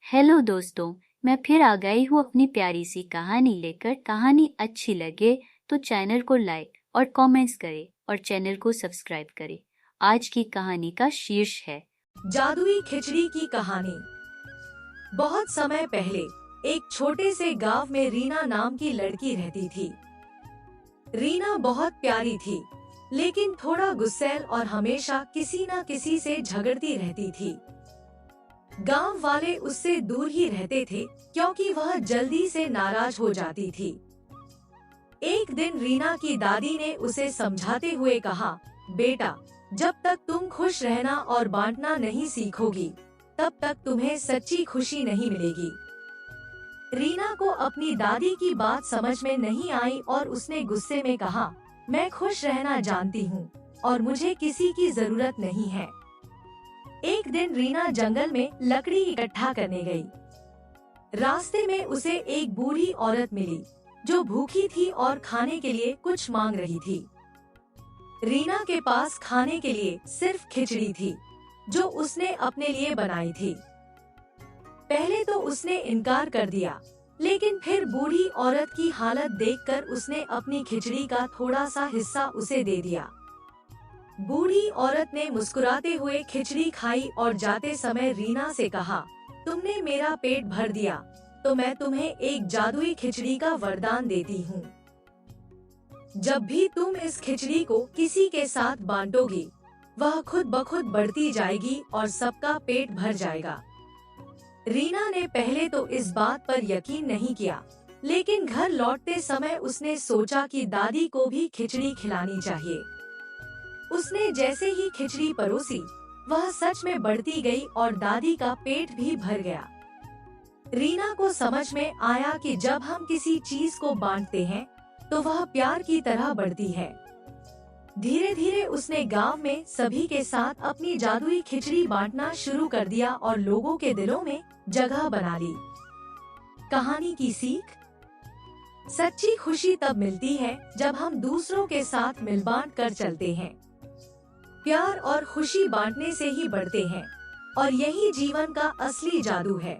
Hello दोस्तों, मैं फिर आ गई हूँ अपनी प्यारी सी कहानी लेकर। कहानी अच्छी लगे तो चैनल को लाइक और कमेंट्स करें और चैनल को सब्सक्राइब करें। आज की कहानी का शीर्ष है जादुई खिचड़ी की कहानी। बहुत समय पहले एक छोटे से गांव में रीना नाम की लड़की रहती थी। रीना बहुत प्यारी थी, लेकिन थोड़ा गुस्सैल और हमेशा किसी न किसी से झगड़ती रहती थी। गांव वाले उससे दूर ही रहते थे क्योंकि वह जल्दी से नाराज हो जाती थी। एक दिन रीना की दादी ने उसे समझाते हुए कहा, बेटा, जब तक तुम खुश रहना और बांटना नहीं सीखोगी, तब तक तुम्हें सच्ची खुशी नहीं मिलेगी। रीना को अपनी दादी की बात समझ में नहीं आई और उसने गुस्से में कहा, मैं खुश रहना जानती हूँ और मुझे किसी की जरूरत नहीं है। एक दिन रीना जंगल में लकड़ी इकट्ठा करने गई। रास्ते में उसे एक बूढ़ी औरत मिली जो भूखी थी और खाने के लिए कुछ मांग रही थी। रीना के पास खाने के लिए सिर्फ खिचड़ी थी जो उसने अपने लिए बनाई थी। पहले तो उसने इनकार कर दिया, लेकिन फिर बूढ़ी औरत की हालत देखकर उसने अपनी खिचड़ी का थोड़ा सा हिस्सा उसे दे दिया। बूढ़ी औरत ने मुस्कुराते हुए खिचड़ी खाई और जाते समय रीना से कहा, तुमने मेरा पेट भर दिया तो मैं तुम्हें एक जादुई खिचड़ी का वरदान देती हूँ। जब भी तुम इस खिचड़ी को किसी के साथ बांटोगी, वह खुद ब खुद बढ़ती जाएगी और सबका पेट भर जाएगा। रीना ने पहले तो इस बात पर यकीन नहीं किया, लेकिन घर लौटते समय उसने सोचा कि दादी को भी खिचड़ी खिलानी चाहिए। उसने जैसे ही खिचड़ी परोसी, वह सच में बढ़ती गई और दादी का पेट भी भर गया। रीना को समझ में आया कि जब हम किसी चीज को बांटते हैं, तो वह प्यार की तरह बढ़ती है। धीरे धीरे उसने गांव में सभी के साथ अपनी जादुई खिचड़ी बांटना शुरू कर दिया और लोगों के दिलों में जगह बना ली। कहानी की सीख: सच्ची खुशी तब मिलती है जब हम दूसरों के साथ मिल बांट कर चलते हैं। प्यार और खुशी बांटने से ही बढ़ते हैं और यही जीवन का असली जादू है।